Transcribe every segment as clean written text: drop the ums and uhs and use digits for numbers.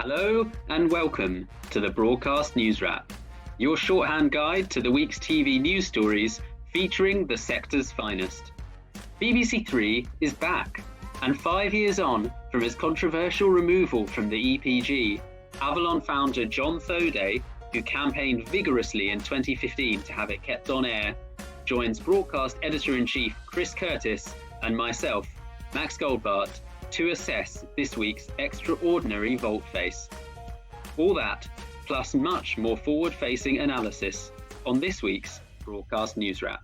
Hello and welcome to the Broadcast Newswrap, your shorthand guide to the week's TV news stories featuring the sector's finest. BBC Three is back, and 5 years on from its controversial removal from the EPG, Avalon founder Jon Thoday, who campaigned vigorously in 2015 to have it kept on air, joins broadcast editor-in-chief Chris Curtis and myself, Max Goldbart, to assess this week's extraordinary volte-face. All that, plus much more forward-facing analysis on this week's Broadcast Newswrap.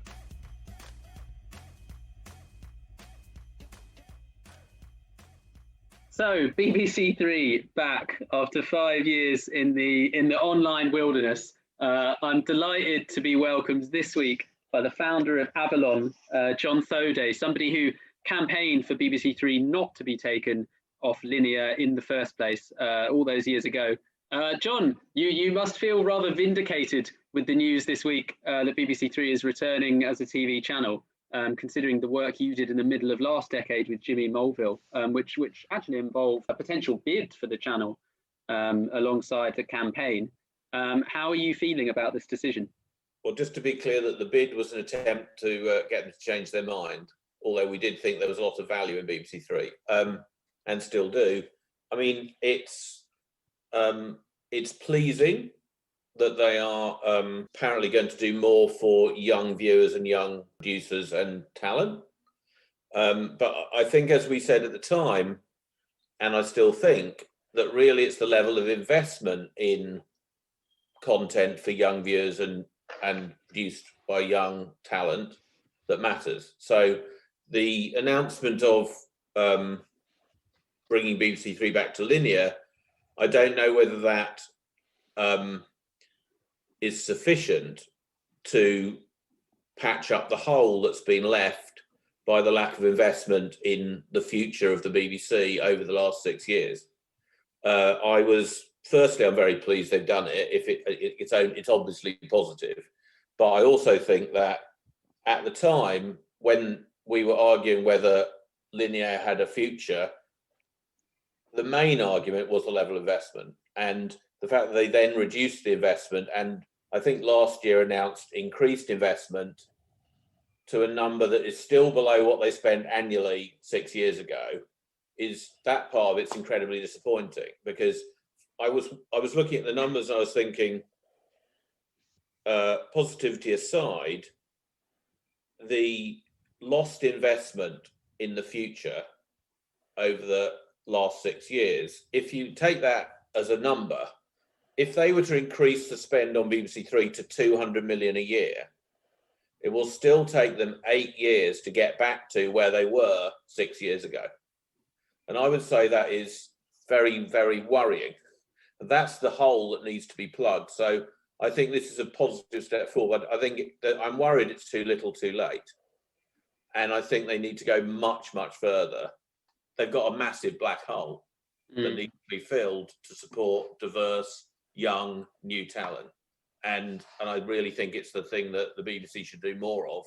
So, BBC Three back after 5 years in the online wilderness. I'm delighted to be welcomed this week by the founder of Avalon, Jon Thoday, somebody who campaigned for BBC Three not to be taken off linear in the first place all those years ago. Jon, you must feel rather vindicated with the news this week that BBC Three is returning as a TV channel, considering the work you did in the middle of last decade with Jimmy Mulville, which actually involved a potential bid for the channel alongside the campaign. How are you feeling about this decision? Well, just to be clear, that the bid was an attempt to get them to change their mind, although we did think there was a lot of value in BBC Three, and still do. I mean, it's pleasing that they are apparently going to do more for young viewers and young producers and talent. But I think, as we said at the time, and I still think, that really it's the level of investment in content for young viewers and produced by young talent that matters. So the announcement of bringing BBC Three back to linear, I don't know whether that is sufficient to patch up the hole that's been left by the lack of investment in the future of the BBC over the last 6 years. Firstly, I'm very pleased they've done it. It's obviously positive, but I also think that at the time when we were arguing whether linear had a future, the main argument was the level of investment and the fact that they then reduced the investment, and I think last year announced increased investment to a number that is still below what they spent annually 6 years ago. Is that part of it's incredibly disappointing, because I was looking at the numbers and I was thinking, positivity aside, the lost investment in the future over the last 6 years, if you take that as a number, if they were to increase the spend on BBC Three to 200 million a year, it will still take them 8 years to get back to where they were 6 years ago. And I would say that is very, very worrying. That's the hole that needs to be plugged. So I think this is a positive step forward. I think I'm worried it's too little too late. And I think they need to go much, much further. They've got a massive black hole that needs to be filled to support diverse, young, new talent. And I really think it's the thing that the BBC should do more of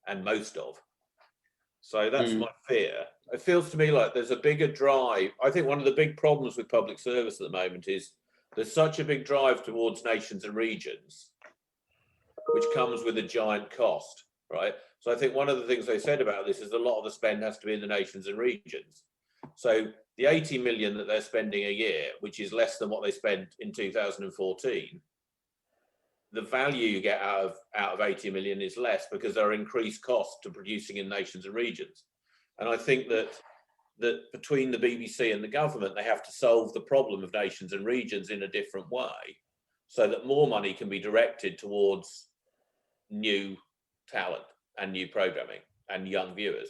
and most of. So that's my fear. It feels to me like there's a bigger drive. I think one of the big problems with public service at the moment is there's such a big drive towards nations and regions, which comes with a giant cost, right? So I think one of the things they said about this is a lot of the spend has to be in the nations and regions. So the 80 million that they're spending a year, which is less than what they spent in 2014, the value you get out of 80 million is less because there are increased costs to producing in nations and regions. And I think that between the BBC and the government, they have to solve the problem of nations and regions in a different way so that more money can be directed towards new talent and new programming and young viewers.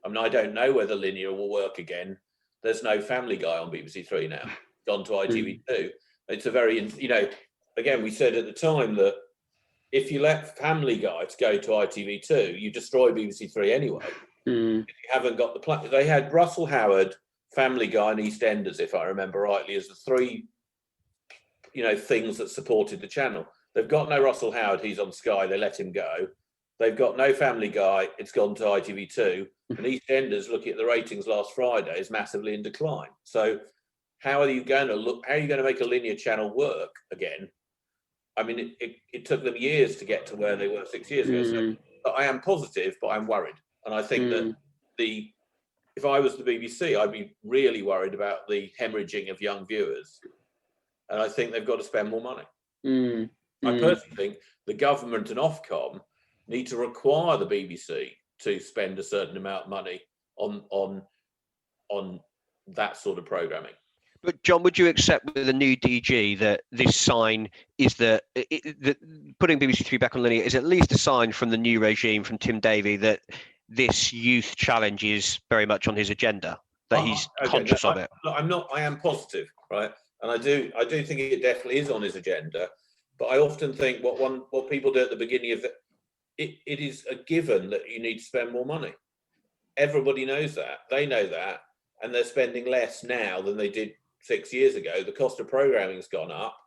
I mean, I don't know whether linear will work again. There's no Family Guy on BBC Three now, gone to ITV2. It's a very, again, we said at the time that if you let Family Guy to go to ITV2, you destroy BBC Three anyway. If you haven't got the plan. They had Russell Howard, Family Guy, and EastEnders, if I remember rightly, as the three, things that supported the channel. They've got no Russell Howard, he's on Sky, they let him go. They've got no Family Guy, it's gone to ITV2. And EastEnders, looking at the ratings last Friday, is massively in decline. So how are you going to make a linear channel work again? I mean, it took them years to get to where they were 6 years ago. So I am positive, but I'm worried. And I think that if I was the BBC, I'd be really worried about the hemorrhaging of young viewers. And I think they've got to spend more money. I personally think the government and Ofcom need to require the BBC to spend a certain amount of money on that sort of programming. But John, would you accept with the new DG that this sign is that putting BBC3 back on linear is at least a sign from the new regime, from Tim Davies, that this youth challenge is very much on his agenda, that he's conscious of it? I am positive, right? And I do think it definitely is on his agenda. But I often think what people do at the beginning of it is a given that you need to spend more money. Everybody knows that. They know that. And they're spending less now than they did 6 years ago. The cost of programming's gone up.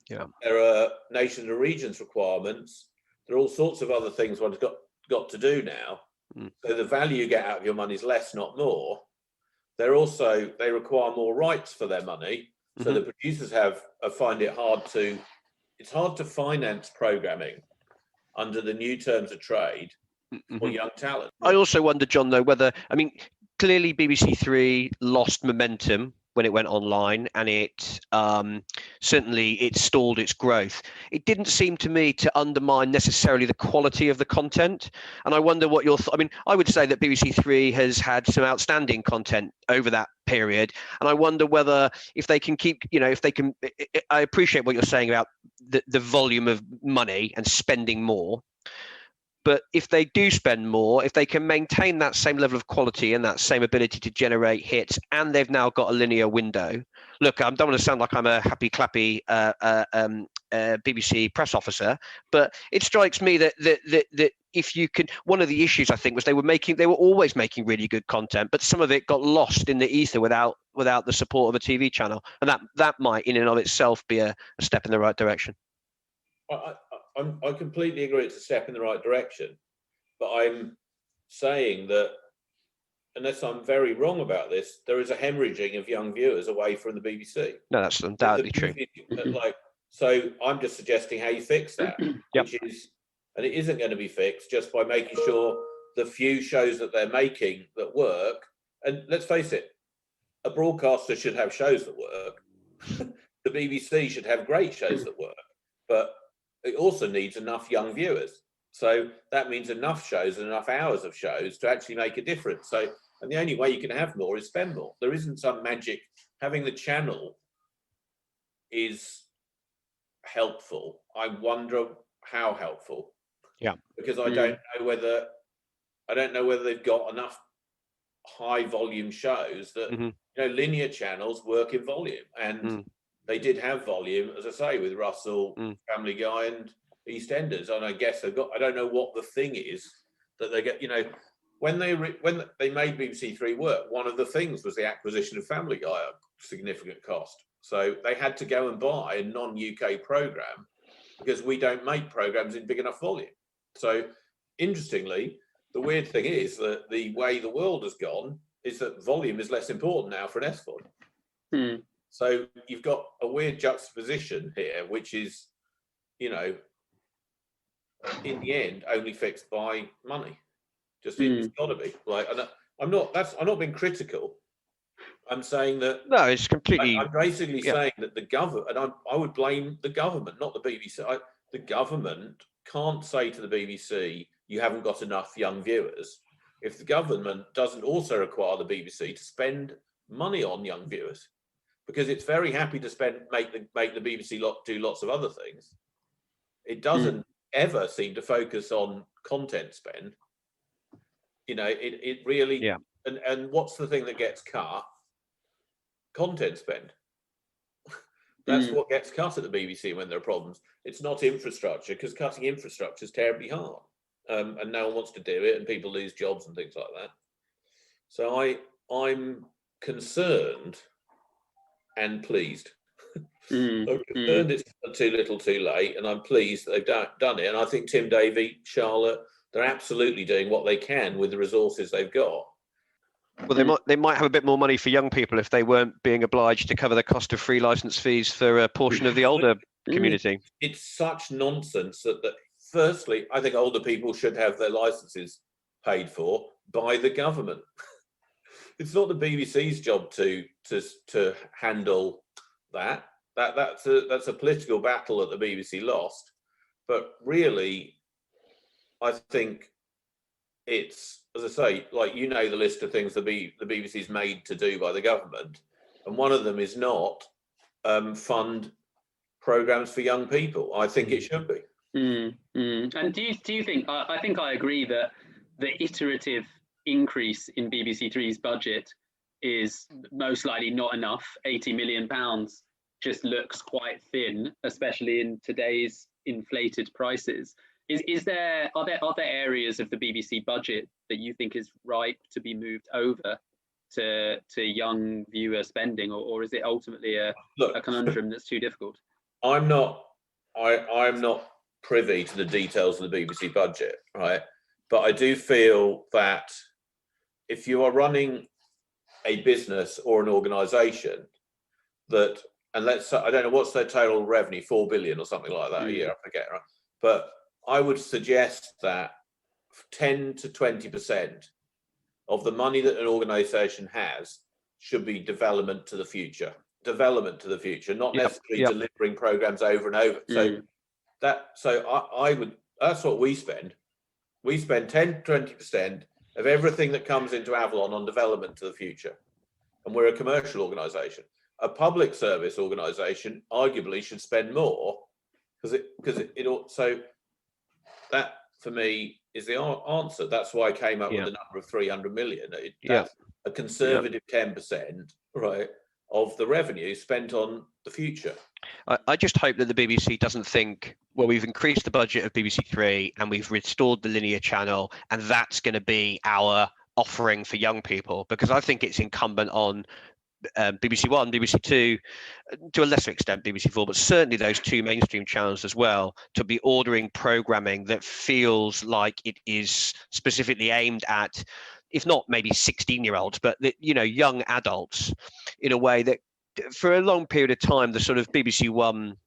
Yeah. There are nations and regions requirements. There are all sorts of other things one's got to do now. So the value you get out of your money is less, not more. They require more rights for their money. So the producers find it hard to finance programming under the new terms of trade for young talent. I also wonder, John, though, clearly BBC3 lost momentum when it went online, and it certainly stalled its growth. It didn't seem to me to undermine necessarily the quality of the content. And I wonder what your I would say that BBC3 has had some outstanding content over that period. And I wonder whether if they can keep, I appreciate what you're saying about the volume of money and spending more. But if they do spend more, if they can maintain that same level of quality and that same ability to generate hits, and they've now got a linear window. Look, I don't want to sound like I'm a happy clappy BBC press officer, but it strikes me that if you can, one of the issues I think was they were always making really good content, but some of it got lost in the ether without the support of a TV channel, and that might in and of itself be a step in the right direction. I completely agree it's a step in the right direction, but I'm saying that unless I'm very wrong about this, there is a hemorrhaging of young viewers away from the BBC. No, that's undoubtedly true. So I'm just suggesting how you fix that, Yep. And it isn't going to be fixed just by making sure the few shows that they're making that work. And let's face it, a broadcaster should have shows that work. The BBC should have great shows that work, but it also needs enough young viewers. So that means enough shows and enough hours of shows to actually make a difference. So, and the only way you can have more is spend more. There isn't some magic. Having the channel is helpful. I wonder how helpful. Yeah. Because I don't know whether they've got enough high volume shows that linear channels work in volume, and they did have volume, as I say, with Russell, Family Guy, and EastEnders. And I guess I don't know what the thing is that they get. When they made BBC3 work, one of the things was the acquisition of Family Guy at significant cost. So they had to go and buy a non-UK program because we don't make programs in big enough volume. So interestingly, the weird thing is that the way the world has gone is that volume is less important now for an SVOD. So you've got a weird juxtaposition here, which is, in the end, only fixed by money. It's got to be. I'm not being critical. I'm saying that. No, it's completely. I'm basically saying that the government, and I would blame the government, not the BBC. The government can't say to the BBC, you haven't got enough young viewers, if the government doesn't also require the BBC to spend money on young viewers. Because it's very happy to make the BBC do lots of other things. It doesn't ever seem to focus on content spend. It really. Yeah. And what's the thing that gets cut? Content spend. That's what gets cut at the BBC when there are problems. It's not infrastructure, because cutting infrastructure is terribly hard, and no one wants to do it, and people lose jobs and things like that. So I'm concerned. And pleased. I'm concerned it's too little too late, and I'm pleased that they've done it. And I think Tim Davies, Charlotte, they're absolutely doing what they can with the resources they've got. Well, they might have a bit more money for young people if they weren't being obliged to cover the cost of free license fees for a portion of the older community. It's such nonsense that firstly, I think older people should have their licenses paid for by the government. It's not the BBC's job to handle that. That's a political battle that the BBC lost. But really, I think it's, as I say, like, the list of things the BBC's made to do by the government, and one of them is not fund programs for young people. I think it should be. And do you think? I think I agree that the iterative increase in BBC3's budget is most likely not enough. £80 million just looks quite thin, especially in today's inflated prices. Are there other areas of the BBC budget that you think is ripe to be moved over to young viewer spending, or is it ultimately a conundrum that's too difficult? I'm not privy to the details of the BBC budget, right? But I do feel that if you are running a business or an organisation I don't know what's their total revenue, 4 billion or something like that a year, I forget, right? But I would suggest that 10 to 20% of the money that an organisation has should be development to the future, not necessarily delivering programs over and over. That's what we spend. We spend 10 to 20% of everything that comes into Avalon on development to the future, and we're a commercial organisation. A public service organisation arguably should spend more because that for me is the answer. That's why I came up with the number of 300 million. That's a conservative 10%, right, of the revenue spent on the future. I just hope that the BBC doesn't think, well, we've increased the budget of BBC3 and we've restored the linear channel, and that's going to be our offering for young people, because I think it's incumbent on BBC One, BBC Two, to a lesser extent BBC Four, but certainly those two mainstream channels as well, to be ordering programming that feels like it is specifically aimed at, if not maybe 16-year-olds, but young adults, in a way that for a long period of time the sort of BBC One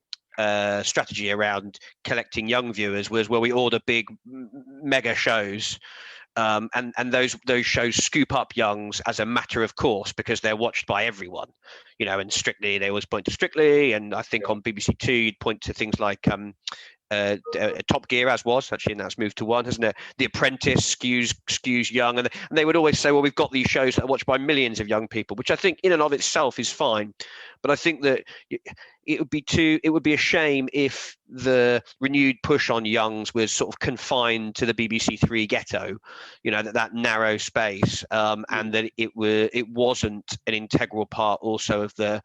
strategy around collecting young viewers was, well, we order big mega shows. And those shows scoop up youngs as a matter of course because they're watched by everyone, and Strictly, they always point to Strictly, and I think on BBC Two you'd point to things like Top Gear, as was actually, and that's moved to One, hasn't it? The Apprentice skews young, and they would always say, well, we've got these shows that are watched by millions of young people, which I think in and of itself is fine, but I think that it would be a shame if the renewed push on youngs was sort of confined to the BBC3 ghetto, that narrow space, and that it wasn't an integral part also of the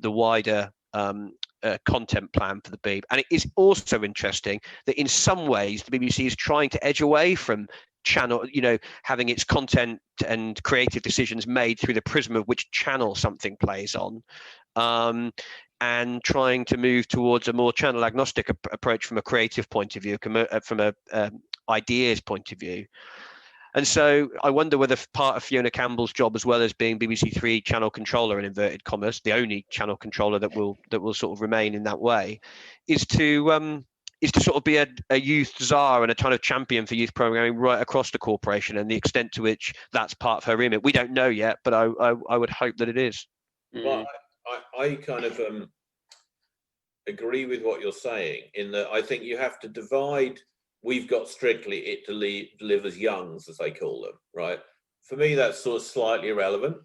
wider content plan for the Beeb. And it is also interesting that in some ways the BBC is trying to edge away from channel, having its content and creative decisions made through the prism of which channel something plays on, and trying to move towards a more channel agnostic approach from a creative point of view, from a ideas point of view. And so I wonder whether part of Fiona Campbell's job, as well as being BBC3 channel controller in inverted commas, the only channel controller that will sort of remain in that way, is to sort of be a youth czar and a kind of champion for youth programming right across the corporation, and the extent to which that's part of her remit, we don't know yet, but I would hope that it is. Well, I kind of agree with what you're saying, in that I think you have to divide. We've got Strictly, it delivers youngs, as they call them, right? For me, that's sort of slightly irrelevant,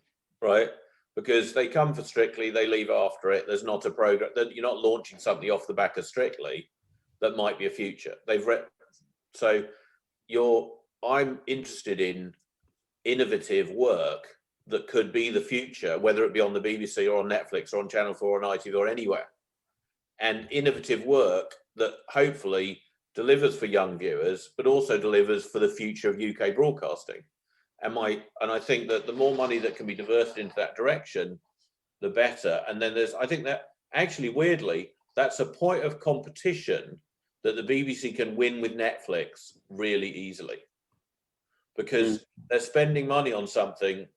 right? Because they come for Strictly, they leave after it. There's not a program that you're not launching something off the back of Strictly that might be a future. I'm interested in innovative work that could be the future, whether it be on the BBC or on Netflix or on Channel 4 or on ITV or anywhere. And innovative work that hopefully delivers for young viewers, but also delivers for the future of UK broadcasting. And I think that the more money that can be diverted into that direction, the better. And then I think that actually, weirdly, that's a point of competition that the BBC can win with Netflix really easily, because they're spending money on something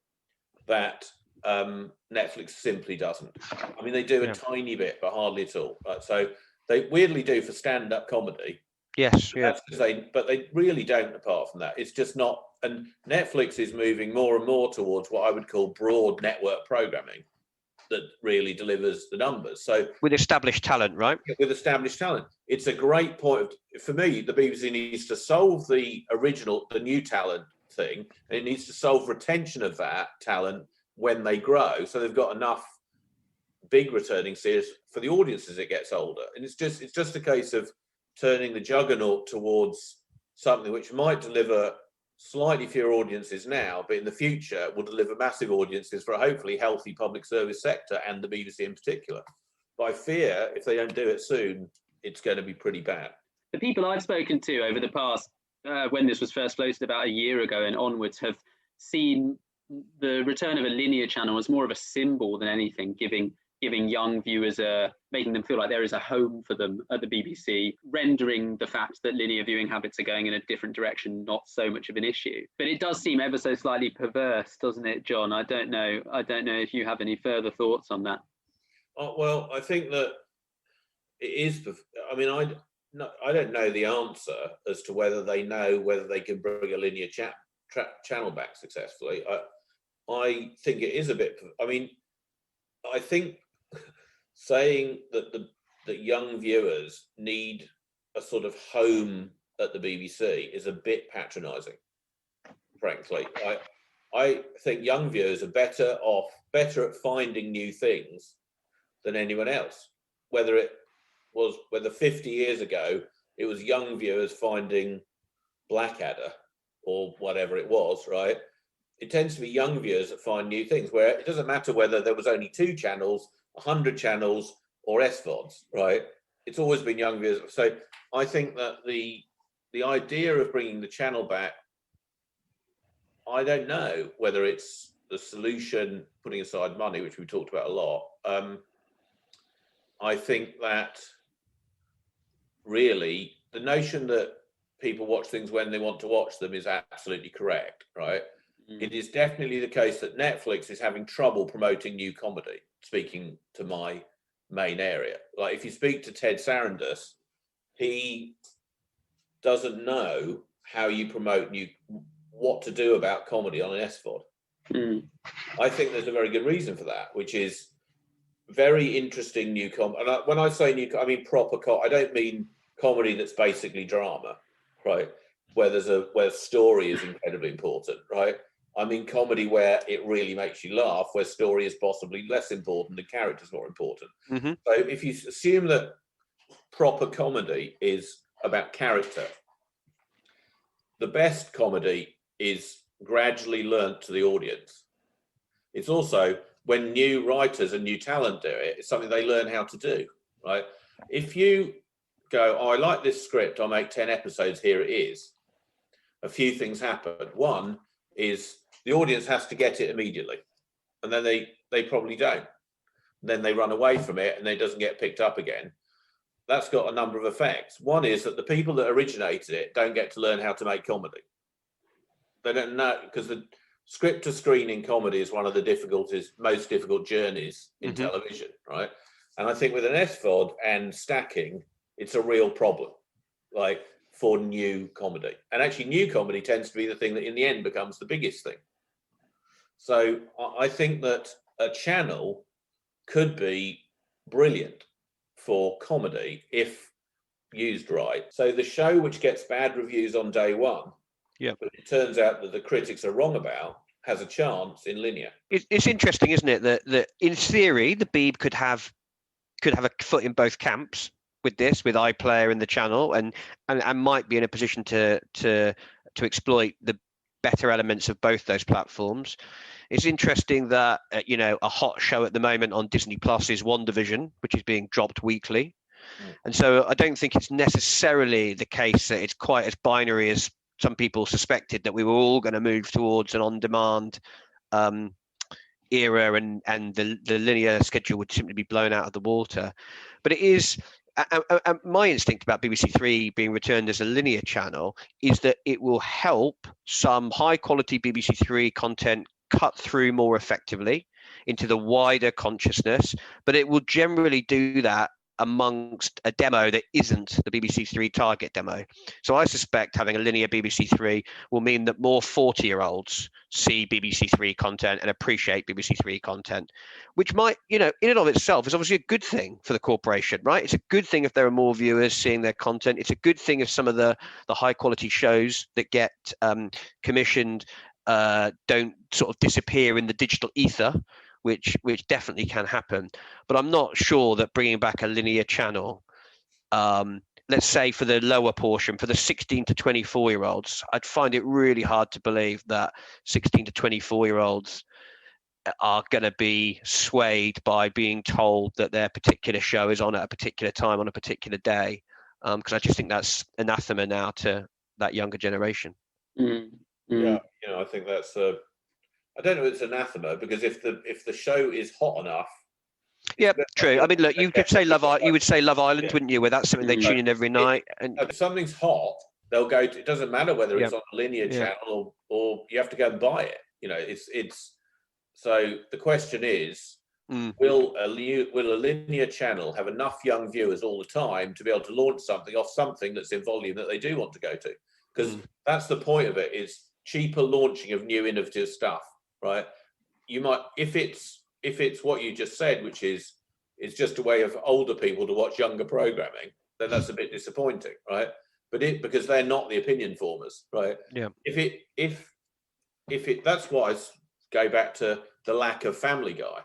that Netflix simply doesn't. I mean, they do a tiny bit, but hardly at all. Right? So they weirdly do for stand-up comedy. Yes, yeah. But they really don't. Apart from that, it's just not. And Netflix is moving more and more towards what I would call broad network programming that really delivers the numbers. So with established talent, right? With established talent, it's a great point. For me, the BBC needs to solve the new talent thing, and it needs to solve retention of that talent when they grow, so they've got enough big returning series for the audience as it gets older. And it's just a case of turning the juggernaut towards something which might deliver slightly fewer audiences now, but in the future will deliver massive audiences for a hopefully healthy public service sector, and the BBC in particular. But I fear if they don't do it soon, it's going to be pretty bad. The people I've spoken to over the past, when this was first floated about a year ago and onwards, have seen the return of a linear channel as more of a symbol than anything, giving young viewers making them feel like there is a home for them at the BBC, rendering the fact that linear viewing habits are going in a different direction not so much of an issue. But it does seem ever so slightly perverse, doesn't it, John? I don't know if you have any further thoughts on that. Well, I think that it is. I mean, I don't know the answer as to whether they know whether they can bring a linear channel back successfully. I think it is a bit. I mean, I think saying that young viewers need a sort of home at the BBC is a bit patronising, frankly. I think young viewers are better at finding new things than anyone else. Whether 50 years ago it was young viewers finding Blackadder or whatever it was, right? It tends to be young viewers that find new things, where it doesn't matter whether there was only 2 channels, 100 channels, or SVODs, right? It's always been young viewers. So I think that the idea of bringing the channel back, I don't know whether it's the solution, putting aside money, which we talked about a lot. I think that really the notion that people watch things when they want to watch them is absolutely correct, right? It is definitely the case that Netflix is having trouble promoting new comedy, speaking to my main area. Like, if you speak to Ted Sarandos, he doesn't know how you promote what to do about comedy on an SVOD. I think there's a very good reason for that, which is very interesting new comedy. And when I say new, I mean proper I don't mean comedy that's basically drama, right? Where story is incredibly important, right? I mean comedy where it really makes you laugh, where story is possibly less important and character's more important. So if you assume that proper comedy is about character, the best comedy is gradually learnt to the audience. It's also when new writers and new talent do it, it's something they learn how to do, right? If you go, I like this script, I'll make 10 episodes, here it is, a few things happen. One is the audience has to get it immediately, and then they probably don't. Then they run away from it and it doesn't get picked up again. That's got a number of effects. One is that the people that originated it don't get to learn how to make comedy. They don't know, because the script to screen in comedy is one of the most difficult journeys in television, right? And I think with an SVOD and stacking, it's a real problem, like, for new comedy. And actually new comedy tends to be the thing that in the end becomes the biggest thing. So I think that a channel could be brilliant for comedy if used right. So the show which gets bad reviews on day one, but it turns out that the critics are wrong about, has a chance in linear. It's interesting, isn't it, that in theory the Beeb could have a foot in both camps with iPlayer and the channel, and might be in a position to exploit the better elements of both those platforms. It's interesting that a hot show at the moment on Disney Plus is WandaVision, which is being dropped weekly. And so I don't think it's necessarily the case that it's quite as binary as some people suspected, that we were all going to move towards an on-demand era, and the linear schedule would simply be blown out of the water. But it is, my instinct about BBC3 being returned as a linear channel is that it will help some high-quality BBC3 content cut through more effectively into the wider consciousness, but it will generally do that amongst a demo that isn't the BBC Three target demo. So I suspect having a linear BBC Three will mean that more 40-year-olds see BBC Three content and appreciate BBC Three content, which might, in and of itself is obviously a good thing for the corporation, right? It's a good thing if there are more viewers seeing their content. It's a good thing if some of the high quality shows that get commissioned don't sort of disappear in the digital ether, which definitely can happen. But I'm not sure that bringing back a linear channel, let's say for the lower portion, for the 16 to 24-year-olds, I'd find it really hard to believe that 16 to 24-year-olds are going to be swayed by being told that their particular show is on at a particular time on a particular day, because I just think that's anathema now to that younger generation. Yeah, I think that's I don't know if it's anathema, because if the show is hot enough. Yeah, true. I mean, look, you would say Love Island, wouldn't you? Where that's something they tune in every night. And if something's hot, they'll go to. It doesn't matter whether it's on a linear channel or you have to go and buy it. It's. So the question is, will a linear channel have enough young viewers all the time to be able to launch something that's in volume that they do want to go to? Because that's the point of it, is cheaper launching of new innovative stuff, right? You might, if it's what you just said, which is just a way of older people to watch younger programming, then that's a bit disappointing, right? But because they're not the opinion formers, right? Yeah. If that's why I go back to the lack of Family Guy.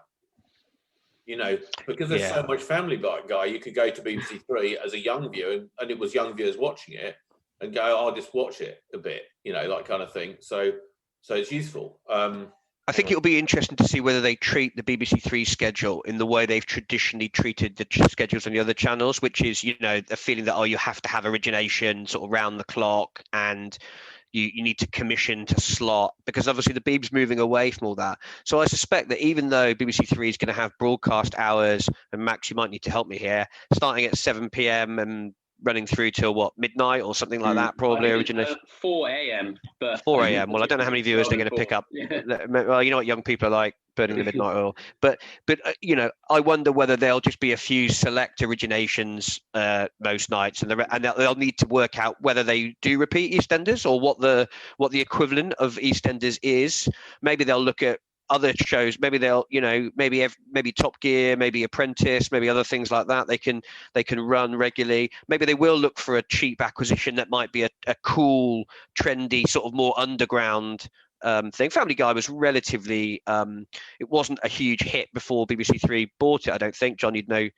Because there's so much Family Guy, you could go to BBC Three as a young viewer, and it was young viewers watching it, and go, I'll just watch it a bit, that kind of thing. So it's useful. I think it'll be interesting to see whether they treat the BBC Three schedule in the way they've traditionally treated the schedules on the other channels, which is, the feeling that, you have to have origination sort of round the clock, and you need to commission to slot, because obviously the BB's moving away from all that. So I suspect that even though BBC Three is going to have broadcast hours, and Max, you might need to help me here, starting at 7 p.m. and running through till midnight or something like that, probably originally 4 a.m. but 4 a.m. Well, I don't know how many viewers they're going to pick up. Well, you know what young people are like, burning the midnight oil. But I wonder whether there'll just be a few select originations most nights, and they'll need to work out whether they do repeat EastEnders or what the equivalent of EastEnders is. Maybe they'll look at other shows. Maybe they'll, maybe Top Gear, maybe Apprentice, maybe other things like that. They can run regularly. Maybe they will look for a cheap acquisition that might be a cool, trendy, sort of more underground thing. Family Guy was relatively, it wasn't a huge hit before BBC Three bought it. I don't think, John, you'd know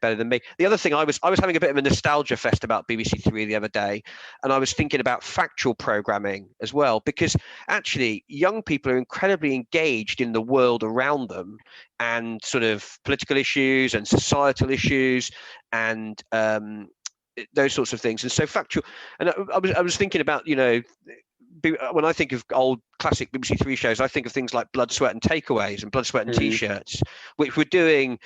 better than me. The other thing, I was having a bit of a nostalgia fest about BBC Three the other day, and I was thinking about factual programming as well, because actually young people are incredibly engaged in the world around them, and sort of political issues and societal issues and those sorts of things. And so factual, and I was thinking about, when I think of old classic BBC Three shows, I think of things like Blood, Sweat and Takeaways and Blood, Sweat and T-shirts, which we're doing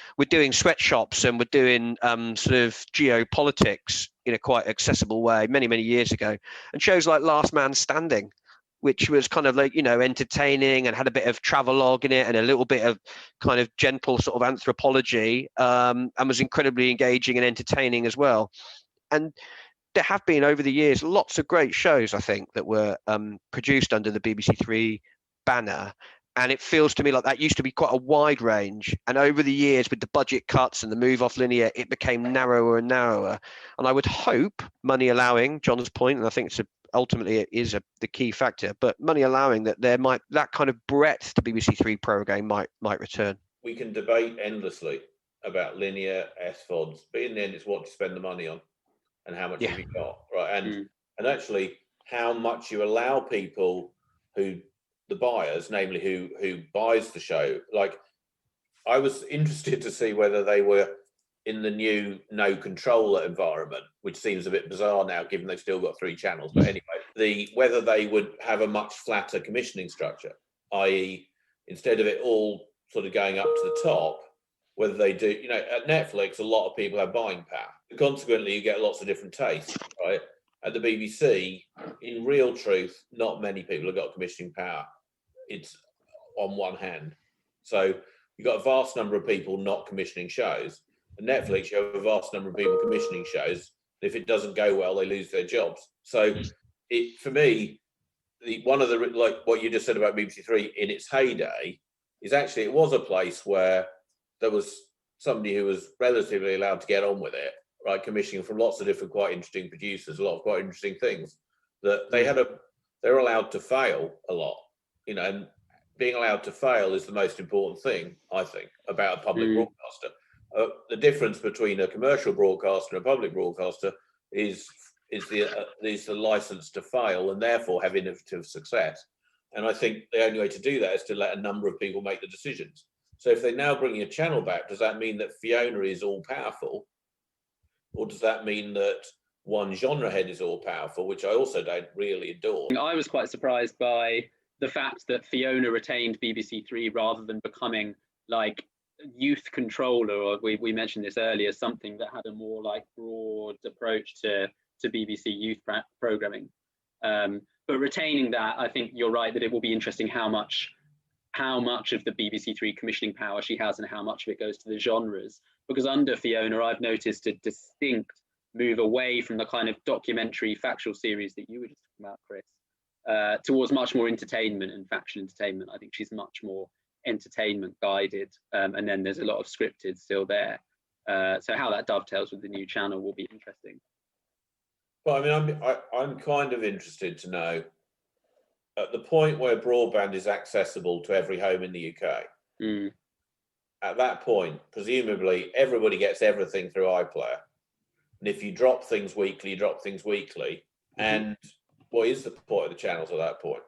sweatshops, and we're doing sort of geopolitics in a quite accessible way many years ago. And shows like Last Man Standing, which was kind of like, entertaining and had a bit of travelogue in it and a little bit of kind of gentle sort of anthropology, and was incredibly engaging and entertaining as well. And there have been, over the years, lots of great shows, I think, that were produced under the BBC Three banner. And it feels to me like that used to be quite a wide range. And over the years, with the budget cuts and the move off linear, it became narrower and narrower. And I would hope, money allowing, John's point, and I think ultimately it is the key factor, but money allowing, that that kind of breadth to BBC Three programme might return. We can debate endlessly about linear SVODs, but in the end, it's what to spend the money on. And how much have you got, right? And actually, how much you allow people the buyers, namely who buys the show. Like, I was interested to see whether they were in the new no controller environment, which seems a bit bizarre now, given they've still got 3 channels. But anyway, whether they would have a much flatter commissioning structure, i.e., instead of it all sort of going up to the top, whether they do, at Netflix, a lot of people have buying power. Consequently, you get lots of different tastes, right? At the BBC, in real truth, not many people have got commissioning power. It's on one hand. So you've got a vast number of people not commissioning shows. And Netflix, you have a vast number of people commissioning shows. If it doesn't go well, they lose their jobs. So for me, one of the, like what you just said about BBC Three in its heyday, is actually it was a place where there was somebody who was relatively allowed to get on with it, right? Commissioning from lots of different, quite interesting producers, a lot of quite interesting things. That they're allowed to fail a lot, you know, and being allowed to fail is the most important thing, I think, about a public broadcaster. The difference between a commercial broadcaster and a public broadcaster is the license to fail and therefore have innovative success. And I think the only way to do that is to let a number of people make the decisions. So if they're now bringing a channel back, does that mean that Fiona is all powerful? Or does that mean that one genre head is all powerful, which I also don't really adore? I was quite surprised by the fact that Fiona retained BBC Three rather than becoming like youth controller, or we mentioned this earlier, something that had a more like broad approach to BBC youth programming. But retaining that, I think you're right that it will be interesting how much of the BBC Three commissioning power she has and how much of it goes to the genres. Because under Fiona, I've noticed a distinct move away from the kind of documentary factual series that you were just talking about, Chris, towards much more entertainment and factual entertainment. I think she's much more entertainment guided, and then there's a lot of scripted still there. So how that dovetails with the new channel will be interesting. Well, I mean, I'm kind of interested to know, at the point where broadband is accessible to every home in the UK, at that point, presumably everybody gets everything through iPlayer. And if you drop things weekly, you drop things weekly. And what is the point of the channels at that point?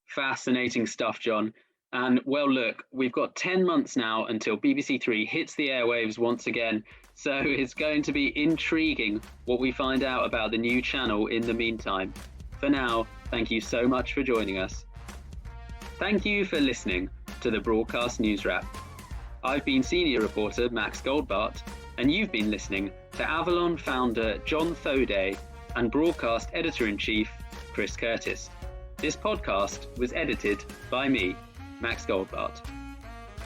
Fascinating stuff, John. And well, look, we've got 10 months now until BBC Three hits the airwaves once again. So it's going to be intriguing what we find out about the new channel in the meantime. For now, thank you so much for joining us. Thank you for listening to the Broadcast News Wrap. I've been senior reporter Max Goldbart, and you've been listening to Avalon founder Jon Thoday and broadcast editor-in-chief Chris Curtis. This podcast was edited by me, Max Goldbart.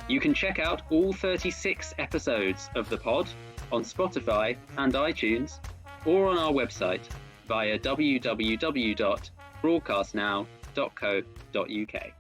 You can check out all 36 episodes of the pod on Spotify and iTunes, or on our website via www.broadcastnow.co.uk.